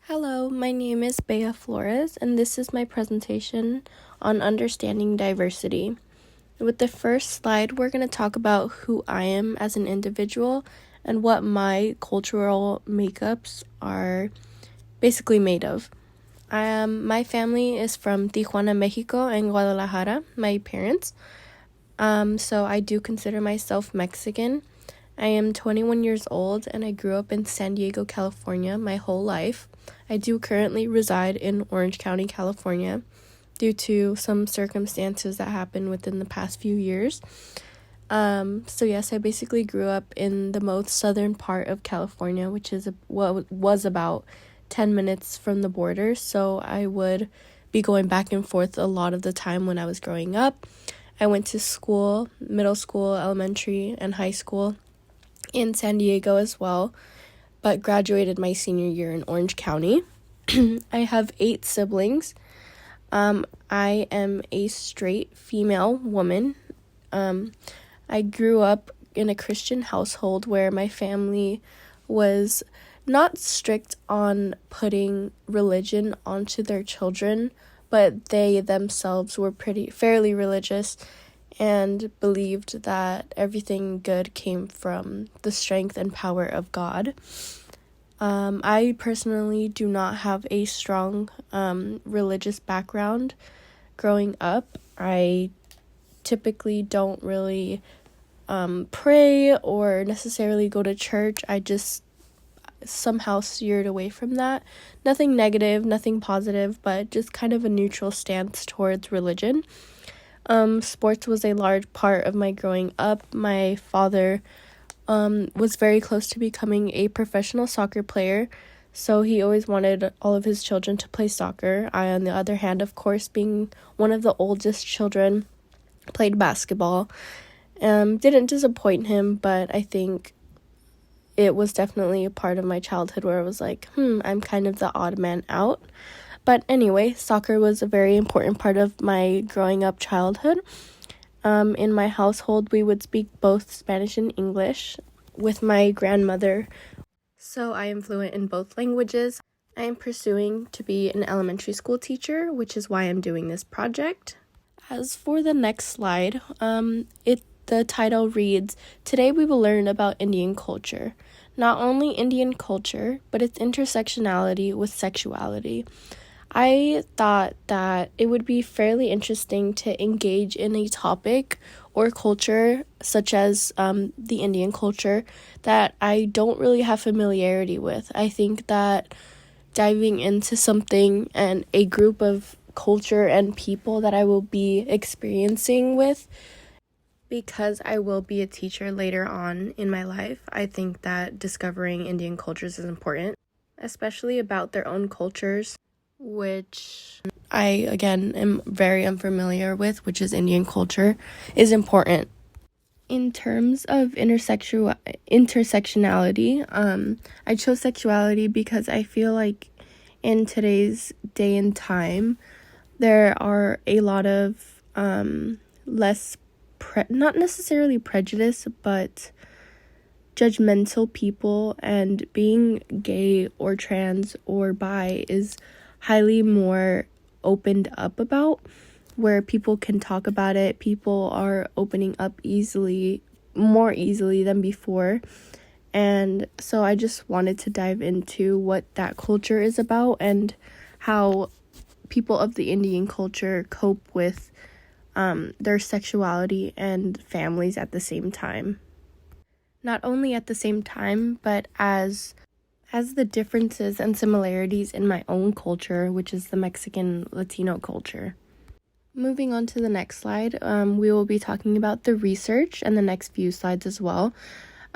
Hello, my name is Bea Flores, and this is my presentation on understanding diversity. With the first slide, we're going to talk about who I am as an individual and what my cultural makeups are basically made of. My family is from Tijuana, Mexico, and Guadalajara, my parents. So I do consider myself Mexican. I am 21 years old and I grew up in San Diego, California my whole life. I do currently reside in Orange County, California, due to some circumstances that happened within the past few years. So yes, I basically grew up in the most southern part of California, which is what was about 10 minutes from the border. So I would be going back and forth a lot of the time when I was growing up. I went to school, middle school, elementary, and high school in San Diego as well, but graduated my senior year in Orange County. I have 8 siblings. I am a straight female woman. I grew up in a Christian household where my family was not strict on putting religion onto their children, but they themselves were fairly religious and believed that everything good came from the strength and power of God. I personally do not have a strong religious background growing up. I typically don't really pray or necessarily go to church. I just somehow steered away from that. Nothing negative, nothing positive, but just kind of a neutral stance towards religion. Sports was a large part of my growing up. My father was very close to becoming a professional soccer player, so he always wanted all of his children to play soccer. I, on the other hand, of course, being one of the oldest children, played basketball. Didn't disappoint him, but I think it was definitely a part of my childhood where I was like, I'm kind of the odd man out. But anyway, soccer was a very important part of my growing up childhood. In my household, we would speak both Spanish and English with my grandmother, so I am fluent in both languages. I am pursuing to be an elementary school teacher, which is why I'm doing this project. As for the next slide, the title reads, "Today we will learn about Indian culture. Not only Indian culture, but its intersectionality with sexuality." I thought that it would be fairly interesting to engage in a topic or culture such as the Indian culture that I don't really have familiarity with. I think that diving into something and a group of culture and people that I will be experiencing with, because I will be a teacher later on in my life, I think that discovering Indian cultures is important, especially about their own cultures, which I, again, am very unfamiliar with, which is Indian culture, is important. In terms of intersectionality, I chose sexuality because I feel like in today's day and time, there are a lot of less, not necessarily prejudice, but judgmental people, and being gay or trans or bi is highly more opened up about, where people can talk about it. People are opening up more easily than before. And so I just wanted to dive into what that culture is about and how people of the Indian culture cope with their sexuality and families at the same time. Not only at the same time, but as the differences and similarities in my own culture, which is the Mexican Latino culture. Moving on to the next slide, we will be talking about the research and the next few slides as well.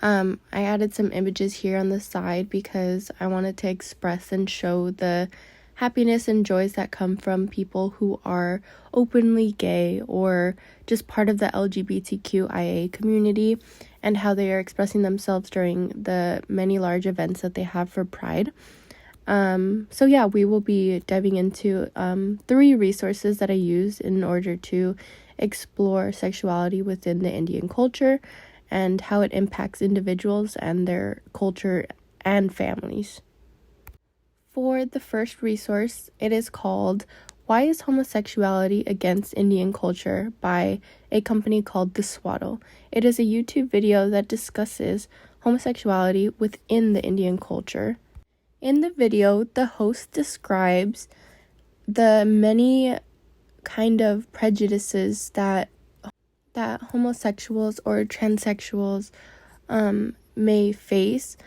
I added some images here on the side because I wanted to express and show the happiness and joys that come from people who are openly gay or just part of the LGBTQIA community, and how they are expressing themselves during the many large events that they have for Pride. So yeah, we will be diving into 3 resources that I use in order to explore sexuality within the Indian culture and how it impacts individuals and their culture and families. For the first resource, it is called Why is Homosexuality Against Indian Culture by a company called The Swaddle. It is a YouTube video that discusses homosexuality within the Indian culture. In the video, the host describes the many kind of prejudices that homosexuals or transsexuals may face.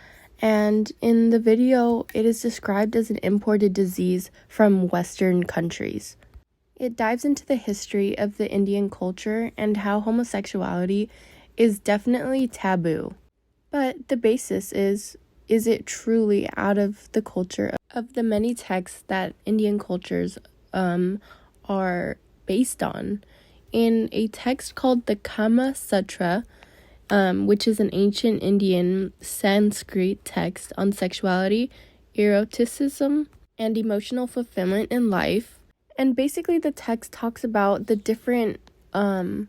And in the video, it is described as an imported disease from Western countries. It dives into the history of the Indian culture and how homosexuality is definitely taboo. But the basis is it truly out of the culture of the many texts that Indian cultures are based on? In a text called the Kama Sutra, which is an ancient Indian Sanskrit text on sexuality, eroticism, and emotional fulfillment in life. And basically the text talks about the different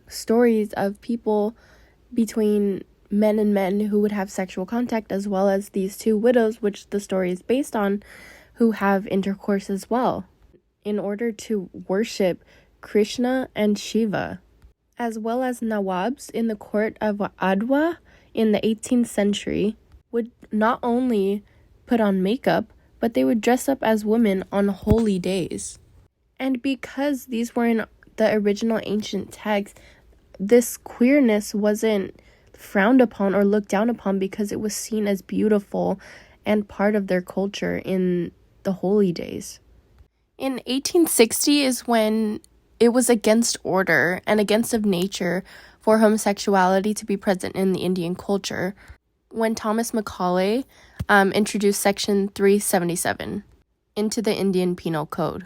stories of people between men and men who would have sexual contact, as well as these two widows, which the story is based on, who have intercourse as well, in order to worship Krishna and Shiva, as well as Nawabs in the court of Adwa in the 18th century would not only put on makeup, but they would dress up as women on holy days. And because these were in the original ancient text, this queerness wasn't frowned upon or looked down upon because it was seen as beautiful and part of their culture in the holy days. In 1860 is when it was against order and against of nature for homosexuality to be present in the Indian culture, when Thomas Macaulay introduced Section 377 into the Indian Penal Code,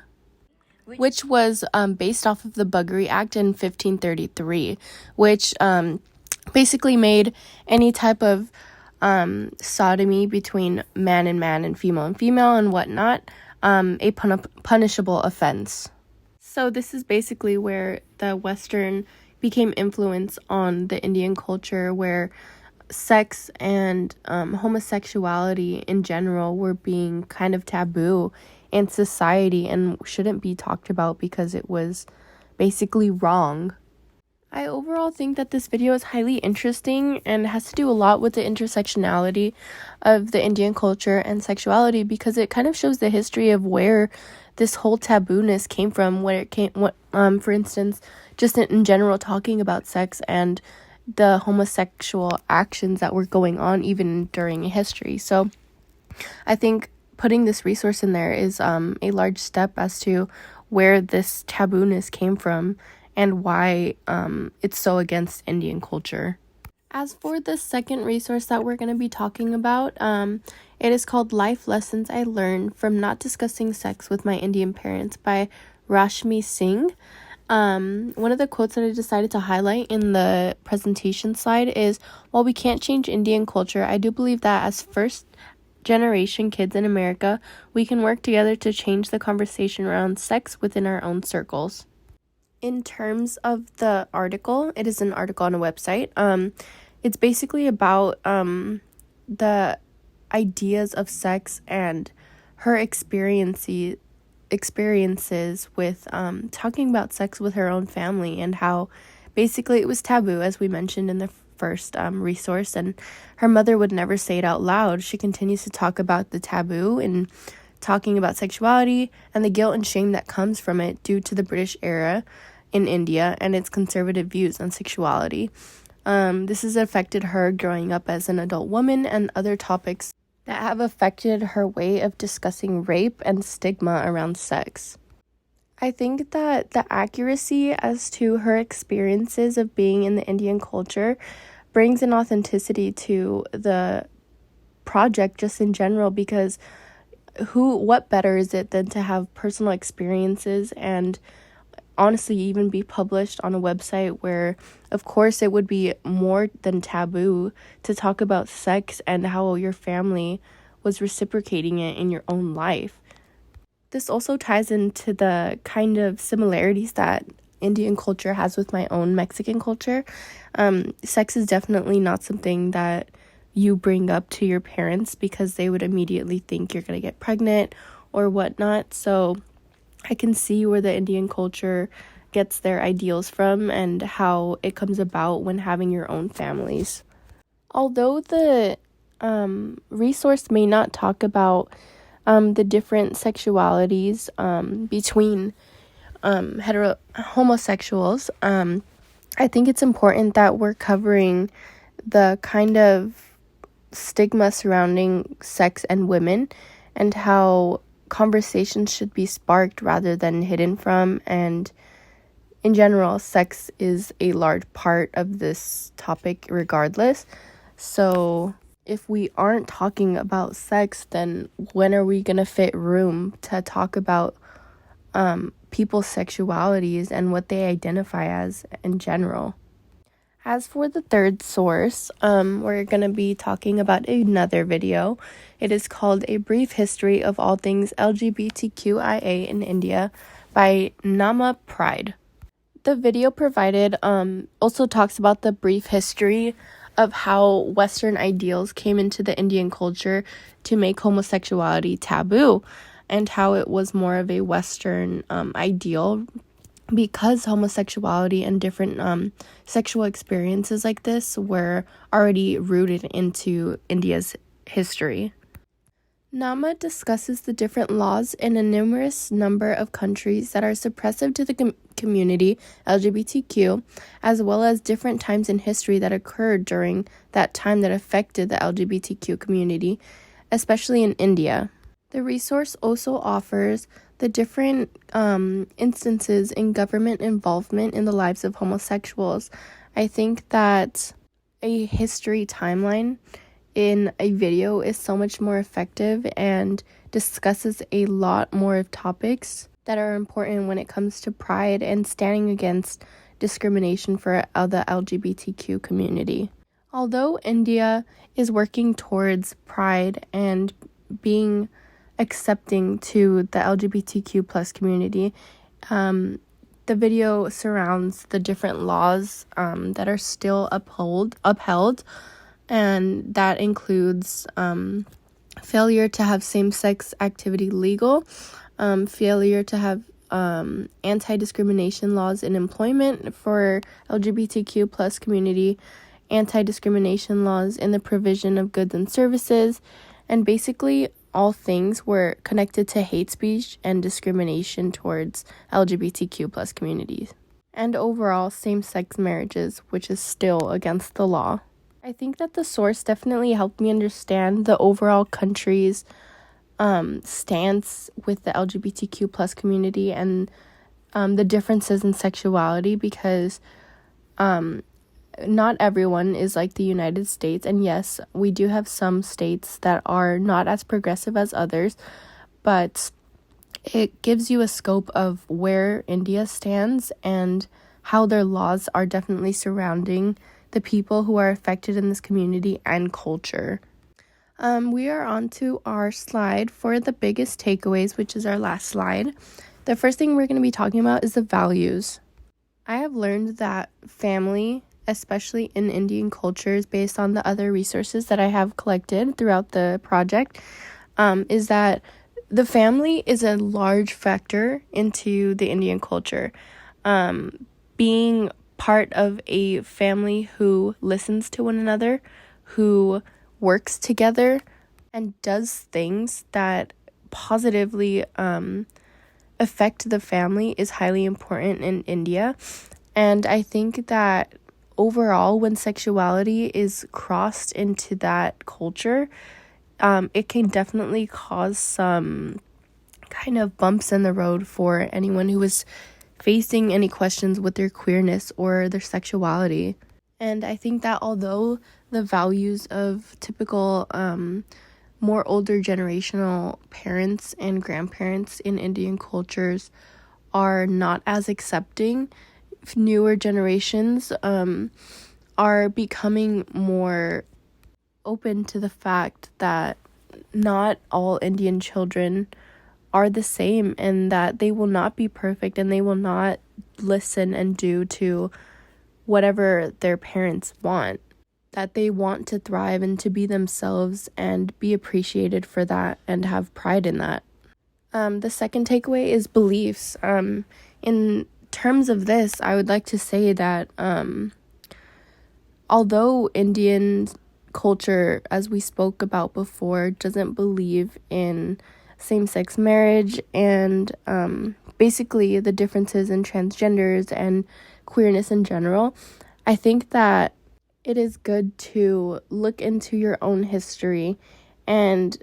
which was based off of the Buggery Act in 1533, which basically made any type of sodomy between man and female and whatnot a punishable offense. So this is basically where the Western became influence on the Indian culture, where sex and homosexuality in general were being kind of taboo in society and shouldn't be talked about because it was basically wrong. I overall think that this video is highly interesting and has to do a lot with the intersectionality of the Indian culture and sexuality, because it kind of shows the history of where this whole tabooness came from, where it came, for instance, just in general talking about sex and the homosexual actions that were going on even during history. So I think putting this resource in there is a large step as to where this tabooness came from and why it's so against Indian culture. As for the second resource that we're going to be talking about, it is called Life Lessons I Learned from Not Discussing Sex with My Indian Parents by Rashmi Singh. One of the quotes that I decided to highlight in the presentation slide is, while we can't change Indian culture, I do believe that as first generation kids in America, we can work together to change the conversation around sex within our own circles. In terms of the article, it is an article on a website. It's basically about the ideas of sex and her experiences with talking about sex with her own family, and how basically it was taboo, as we mentioned in the first resource, and her mother would never say it out loud. She continues to talk about the taboo and talking about sexuality and the guilt and shame that comes from it due to the British era in India and its conservative views on sexuality. This has affected her growing up as an adult woman, and other topics that have affected her way of discussing rape and stigma around sex. I think that the accuracy as to her experiences of being in the Indian culture brings an authenticity to the project just in general, because what better is it than to have personal experiences and honestly even be published on a website where, of course, it would be more than taboo to talk about sex and how your family was reciprocating it in your own life. This also ties into the kind of similarities that Indian culture has with my own Mexican culture. Sex is definitely not something that you bring up to your parents because they would immediately think you're going to get pregnant or whatnot. So I can see where the Indian culture gets their ideals from and how it comes about when having your own families. Although the resource may not talk about the different sexualities between homosexuals, I think it's important that we're covering the kind of stigma surrounding sex and women and how conversations should be sparked rather than hidden from. And in general, sex is a large part of this topic regardless. So if we aren't talking about sex, then when are we going to fit room to talk about people's sexualities and what they identify as in general? As for the third source, we're going to be talking about another video. It is called A Brief History of All Things LGBTQIA in India by Nama Pride. The video provided also talks about the brief history of how Western ideals came into the Indian culture to make homosexuality taboo, and how it was more of a Western ideal because homosexuality and different sexual experiences like this were already rooted into India's history. Nama discusses the different laws in a numerous number of countries that are suppressive to the community, LGBTQ, as well as different times in history that occurred during that time that affected the LGBTQ community, especially in India. The resource also offers the different instances in government involvement in the lives of homosexuals. I think that a history timeline in a video is so much more effective and discusses a lot more of topics that are important when it comes to pride and standing against discrimination for the LGBTQ community. Although India is working towards pride and being accepting to the LGBTQ plus community, the video surrounds the different laws that are still upheld, and that includes failure to have same-sex activity legal, failure to have anti-discrimination laws in employment for LGBTQ plus community, anti-discrimination laws in the provision of goods and services, and basically all things were connected to hate speech and discrimination towards LGBTQ plus communities, and overall same-sex marriages, which is still against the law. I think that the source definitely helped me understand the overall country's stance with the LGBTQ plus community and the differences in sexuality, because not everyone is like the United States, and yes, we do have some states that are not as progressive as others, but it gives you a scope of where India stands and how their laws are definitely surrounding the people who are affected in this community and culture. We are on to our slide for the biggest takeaways, which is our last slide. The first thing we're going to be talking about is the values. I have learned that family, especially in Indian cultures, based on the other resources that I have collected throughout the project, is that the family is a large factor into the Indian culture. Being part of a family who listens to one another, who works together, and does things that positively affect the family is highly important in India. And I think that overall, when sexuality is crossed into that culture, it can definitely cause some kind of bumps in the road for anyone who is facing any questions with their queerness or their sexuality. And I think that although the values of typical more older generational parents and grandparents in Indian cultures are not as accepting, newer generations are becoming more open to the fact that not all Indian children are the same, and that they will not be perfect, and they will not listen and do to whatever their parents want, that they want to thrive and to be themselves and be appreciated for that and have pride in that. The second takeaway is beliefs. In terms of this, I would like to say that although Indian culture, as we spoke about before, doesn't believe in same-sex marriage and basically the differences in transgenders and queerness in general, I think that it is good to look into your own history and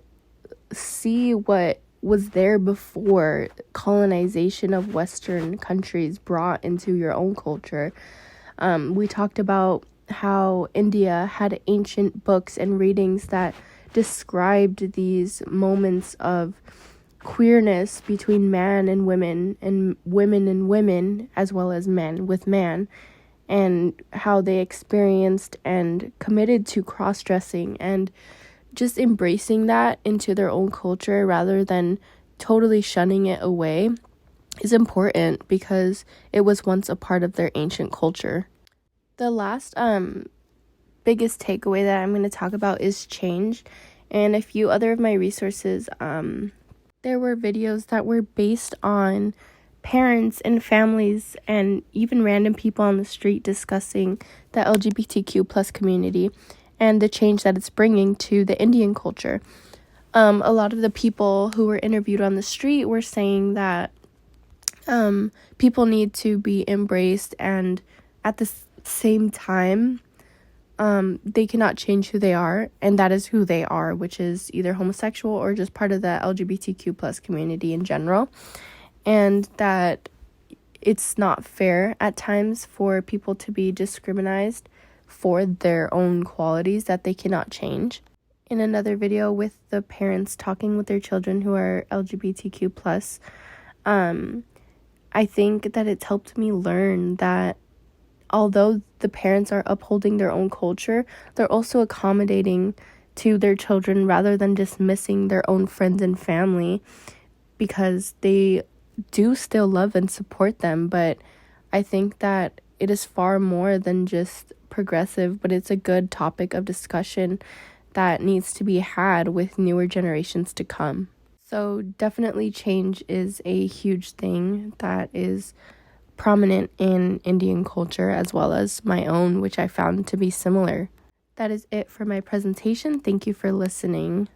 see what was there before colonization of Western countries brought into your own culture. We talked about how India had ancient books and readings that described these moments of queerness between man and women, as well as men with man, and how they experienced and committed to cross-dressing and just embracing that into their own culture rather than totally shunning it away is important because it was once a part of their ancient culture. The last biggest takeaway that I'm going to talk about is change. And a few other of my resources, there were videos that were based on parents and families and even random people on the street discussing the LGBTQ plus community and the change that it's bringing to the Indian culture. A lot of the people who were interviewed on the street were saying that people need to be embraced, and at the same time, they cannot change who they are, and that is who they are, which is either homosexual or just part of the LGBTQ plus community in general, and that it's not fair at times for people to be discriminated for their own qualities that they cannot change. In another video with the parents talking with their children who are LGBTQ plus, I think that it's helped me learn that although the parents are upholding their own culture, they're also accommodating to their children rather than dismissing their own friends and family, because they do still love and support them. But I think that it is far more than just progressive, but it's a good topic of discussion that needs to be had with newer generations to come. So definitely change is a huge thing that is prominent in Indian culture as well as my own, which I found to be similar. That is it for my presentation. Thank you for listening.